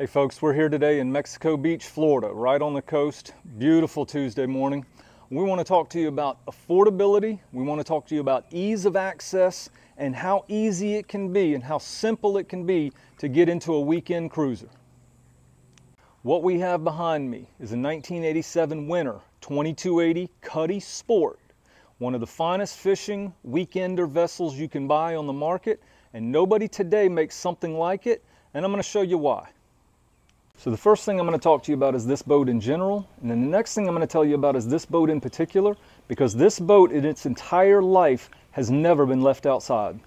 Hey folks, we're here today in Mexico Beach, Florida, right on the coast. Beautiful Tuesday morning. We want to talk to you about affordability. We want to talk to you about ease of access and how easy it can be and how simple it can be to get into a weekend cruiser. What we have behind me is a 1987 Winter 2280 Cuddy Sport, one of the finest fishing weekender vessels you can buy on the market, and nobody today makes something like it, and I'm going to show you why. So the first thing I'm going to talk to you about is this boat in general, and then the next thing I'm going to tell you about is this boat in particular, because this boat in its entire life has never been left outside.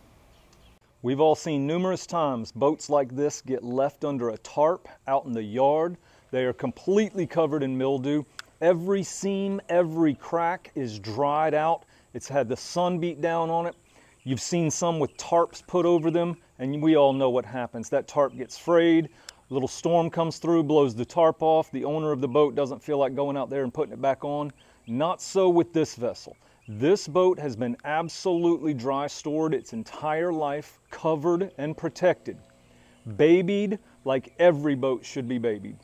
We've all seen numerous times boats like this get left under a tarp out in the yard. They are completely covered in mildew. Every seam, every crack is dried out. It's had the sun beat down on it. You've seen some with tarps put over them, and we all know what happens. That tarp gets frayed. A little storm comes through, blows the tarp off. The owner of the boat doesn't feel like going out there and putting it back on. Not so with this vessel. This boat has been absolutely dry stored its entire life, covered and protected. Babied like every boat should be babied.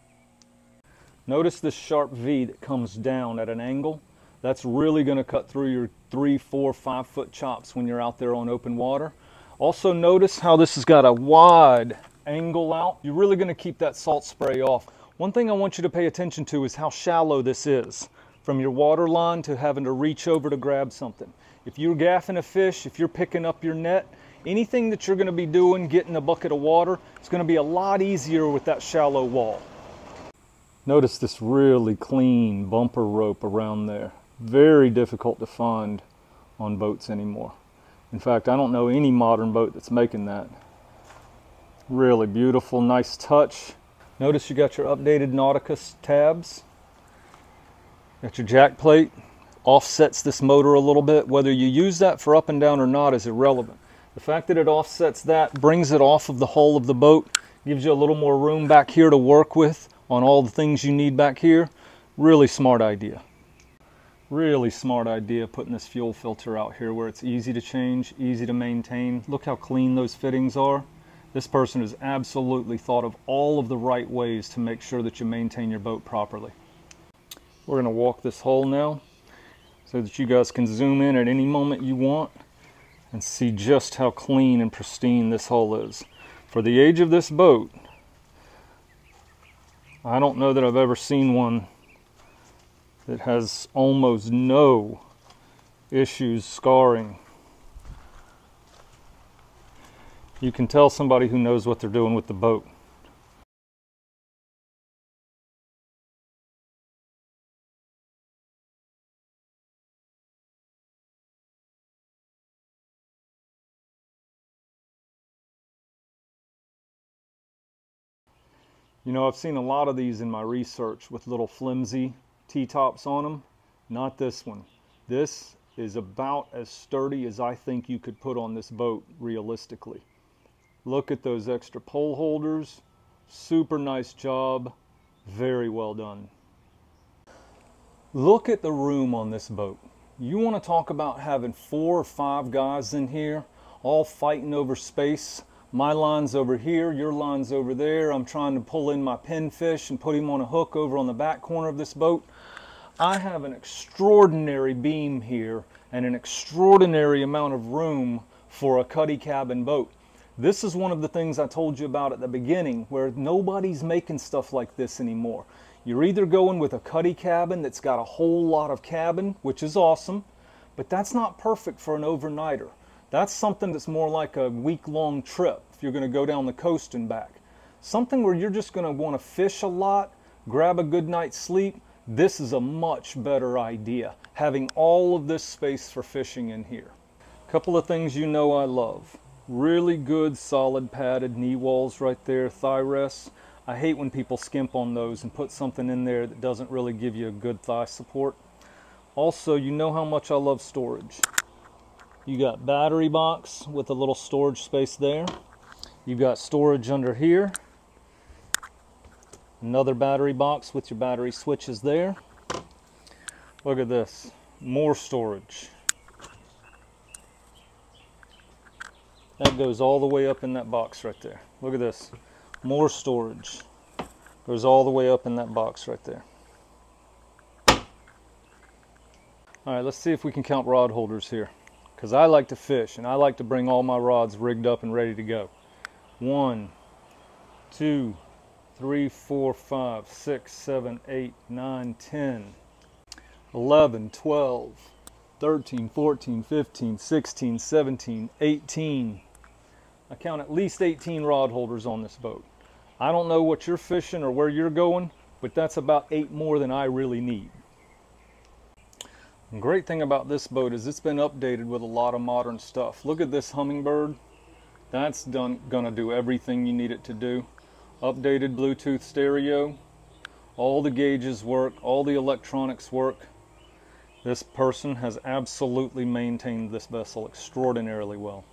Notice this sharp V that comes down at an angle. That's really going to cut through your 3, 4, 5 foot chops when you're out there on open water. Also notice how this has got a wide angle out. You're really going to keep that salt spray off. One thing I want you to pay attention to is how shallow this is from your water line to having to reach over to grab something. If you're gaffing a fish, if you're picking up your net, anything that you're going to be doing, getting a bucket of water, it's going to be a lot easier with that shallow wall. Notice this really clean bumper rope around there. Very difficult to find on boats anymore. In fact, I don't know any modern boat that's making that. Really beautiful, nice touch. Notice you got your updated Nauticus tabs. Got your jack plate. Offsets this motor a little bit. Whether you use that for up and down or not is irrelevant. The fact that it offsets that brings it off of the hull of the boat. Gives you a little more room back here to work with on all the things you need back here. Really smart idea. Really smart idea putting this fuel filter out here where it's easy to change, easy to maintain. Look how clean those fittings are. This person has absolutely thought of all of the right ways to make sure that you maintain your boat properly. We're going to walk this hull now so that you guys can zoom in at any moment you want and see just how clean and pristine this hull is. For the age of this boat, I don't know that I've ever seen one that has almost no issues scarring. You can tell somebody who knows what they're doing with the boat. You know, I've seen a lot of these in my research with little flimsy T-tops on them. Not this one. This is about as sturdy as I think you could put on this boat realistically. Look at those extra pole holders. Super nice job. Very well done. Look at the room on this boat. You want to talk about having 4 or 5 guys in here all fighting over space. My line's over here, your line's over there. I'm trying to pull in my pinfish and put him on a hook over on the back corner of this boat. I have an extraordinary beam here and an extraordinary amount of room for a cuddy cabin boat. This is one of the things I told you about at the beginning, where nobody's making stuff like this anymore. You're either going with a cuddy cabin that's got a whole lot of cabin, which is awesome, but that's not perfect for an overnighter. That's something that's more like a week-long trip if you're going to go down the coast and back. Something where you're just going to want to fish a lot, grab a good night's sleep. This is a much better idea, having all of this space for fishing in here. A couple of things you know I love. Really good solid padded knee walls right there, thigh rests. I hate when people skimp on those and put something in there that doesn't really give you a good thigh support. Also, you know how much I love storage. You got battery box with a little storage space there. You've got storage under here. Another battery box with your battery switches there. Look at this, more storage. That goes all the way up in that box right there. Look at this, more storage. Goes all the way up in that box right there. All right, let's see if we can count rod holders here, because I like to fish and I like to bring all my rods rigged up and ready to go. 1, 2, 3, 4, 5, 6, 7, 8, 9, 10, 11, 12, 13, 14, 15, 16, 17, 18. I count at least 18 rod holders on this boat. I don't know what you're fishing or where you're going, but that's about 8 more than I really need. The great thing about this boat is it's been updated with a lot of modern stuff. Look at this Hummingbird. That's gonna do everything you need it to do. Updated Bluetooth stereo. All the gauges work, all the electronics work. This person has absolutely maintained this vessel extraordinarily well.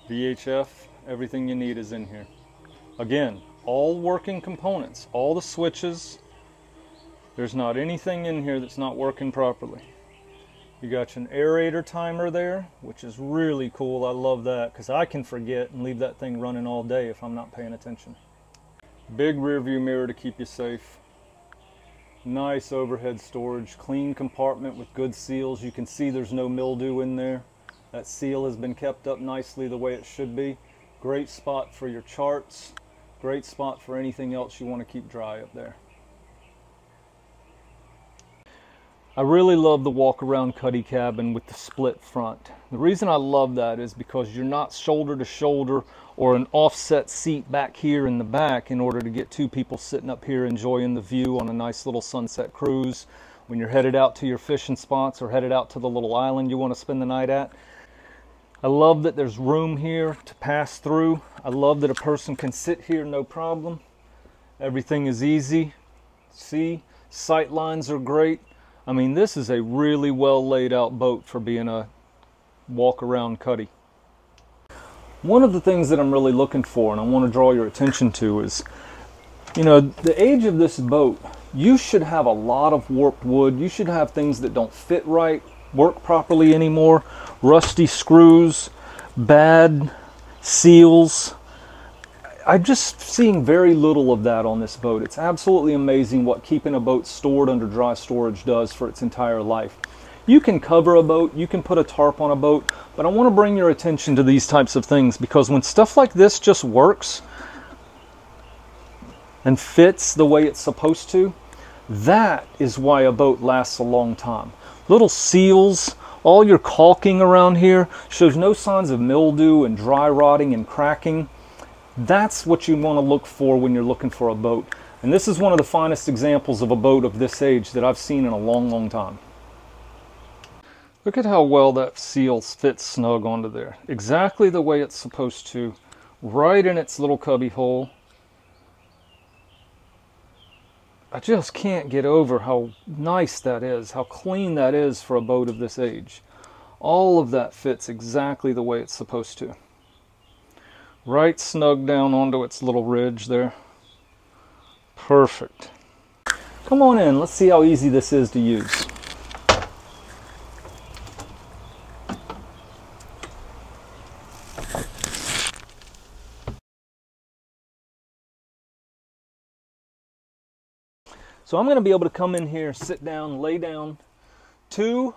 VHF, everything you need is in here. Again, all working components, all the switches. There's not anything in here that's not working properly. You got your aerator timer there, which is really cool. I love that because I can forget and leave that thing running all day if I'm not paying attention. Big rear view mirror to keep you safe. Nice overhead storage, clean compartment with good seals. You can see there's no mildew in there. That seal has been kept up nicely the way it should be. Great spot for your charts. Great spot for anything else you want to keep dry up there. I really love the walk-around Cuddy cabin with the split front. The reason I love that is because you're not shoulder to shoulder or an offset seat back here in the back in order to get 2 people sitting up here enjoying the view on a nice little sunset cruise when you're headed out to your fishing spots or headed out to the little island you want to spend the night at. I love that there's room here to pass through. I love that a person can sit here no problem. Everything is easy. See, sight lines are great. I mean, this is a really well laid out boat for being a walk around Cuddy. One of the things that I'm really looking for and I want to draw your attention to is, you know, the age of this boat, you should have a lot of warped wood. You should have things that don't fit right, work properly anymore, rusty screws, bad seals. I'm just seeing very little of that on this boat. It's absolutely amazing what keeping a boat stored under dry storage does for its entire life. You can cover a boat, you can put a tarp on a boat, but I want to bring your attention to these types of things because when stuff like this just works and fits the way it's supposed to, that is why a boat lasts a long time. Little seals, all your caulking around here shows no signs of mildew and dry rotting and cracking. That's what you want to look for when you're looking for a boat. And this is one of the finest examples of a boat of this age that I've seen in a long, long time. Look at how well that seal fits snug onto there. Exactly the way it's supposed to, right in its little cubby hole. I just can't get over how nice that is, how clean that is for a boat of this age. All of that fits exactly the way it's supposed to. Right snug down onto its little ridge there. Perfect. Come on in, let's see how easy this is to use. So I'm going to be able to come in here, sit down, lay down. 2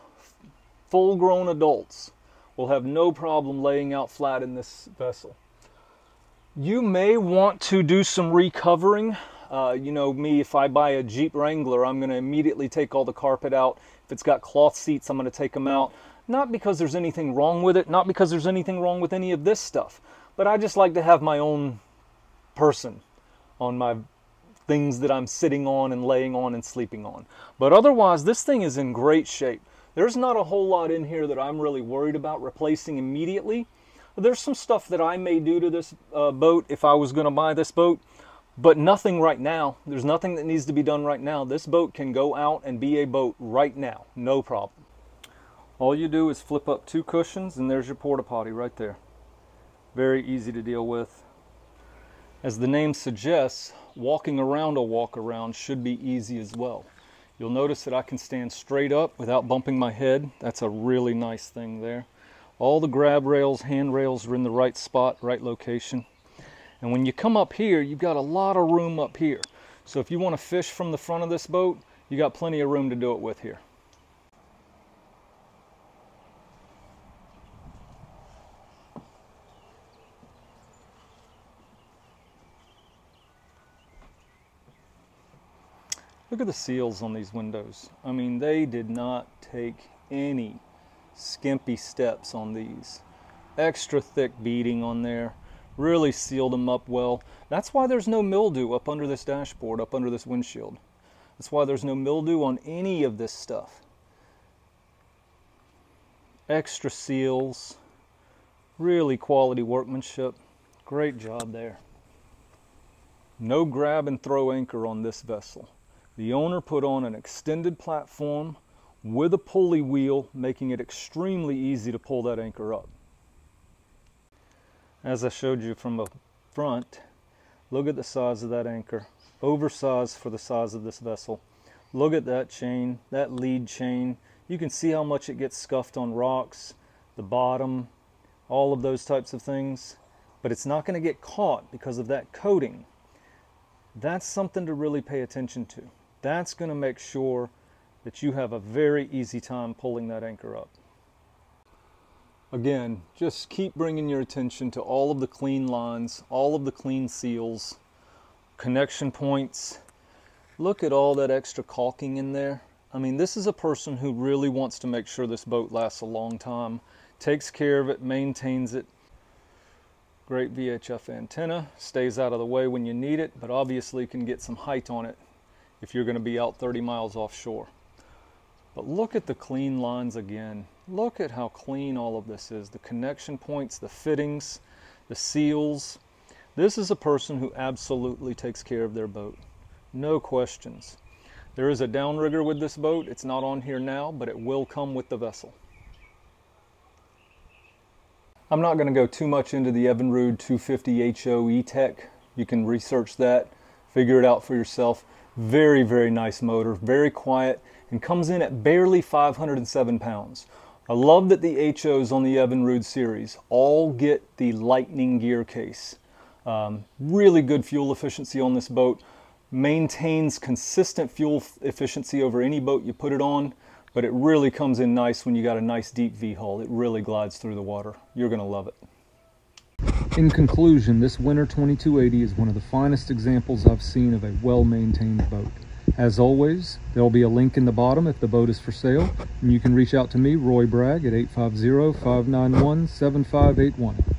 full-grown adults will have no problem laying out flat in this vessel. You may want to do some recovering. You know me, if I buy a Jeep Wrangler, I'm going to immediately take all the carpet out. If it's got cloth seats, I'm going to take them out. Not because there's anything wrong with it, not because there's anything wrong with any of this stuff, but I just like to have my own person on my things that I'm sitting on and laying on and sleeping on. But otherwise, this thing is in great shape. There's not a whole lot in here that I'm really worried about replacing immediately. There's some stuff that I may do to this boat if I was going to buy this boat, but nothing right now. There's nothing that needs to be done right now. This boat can go out and be a boat right now, no problem. All you do is flip up 2 cushions and there's your porta potty right there. Very easy to deal with. As the name suggests, walking around a walk-around should be easy as well. You'll notice that I can stand straight up without bumping my head. That's a really nice thing there. All the grab rails, hand rails are in the right spot, right location. And when you come up here, you've got a lot of room up here. So if you want to fish from the front of this boat, you got plenty of room to do it with here. Look at the seals on these windows. I mean, they did not take any skimpy steps on these. Extra thick beading on there. Really sealed them up well. That's why there's no mildew up under this dashboard, up under this windshield. That's why there's no mildew on any of this stuff. Extra seals. Really quality workmanship. Great job there. No grab and throw anchor on this vessel. The owner put on an extended platform with a pulley wheel, making it extremely easy to pull that anchor up. As I showed you from the front, look at the size of that anchor. Oversized for the size of this vessel. Look at that chain, that lead chain. You can see how much it gets scuffed on rocks, the bottom, all of those types of things. But it's not going to get caught because of that coating. That's something to really pay attention to. That's going to make sure that you have a very easy time pulling that anchor up. Again, just keep bringing your attention to all of the clean lines, all of the clean seals, connection points. Look at all that extra caulking in there. I mean, this is a person who really wants to make sure this boat lasts a long time, takes care of it, maintains it. Great VHF antenna, stays out of the way when you need it, but obviously can get some height on it if you're going to be out 30 miles offshore. But look at the clean lines again. Look at how clean all of this is. The connection points, the fittings, the seals. This is a person who absolutely takes care of their boat. No questions. There is a downrigger with this boat. It's not on here now, but it will come with the vessel. I'm not going to go too much into the Evinrude 250 HO E-Tech. You can research that, figure it out for yourself. Very, very nice motor, very quiet, and comes in at barely 507 pounds. I love that the HOs on the Evinrude series all get the Lightning gear case. Really good fuel efficiency on this boat. Maintains consistent fuel efficiency over any boat you put it on, but it really comes in nice when you got a nice deep V-hull. It really glides through the water. You're going to love it. In conclusion, this Winter 2280 is one of the finest examples I've seen of a well-maintained boat. As always, there'll be a link in the bottom if the boat is for sale, and you can reach out to me, Roy Bragg, at 850-591-7581.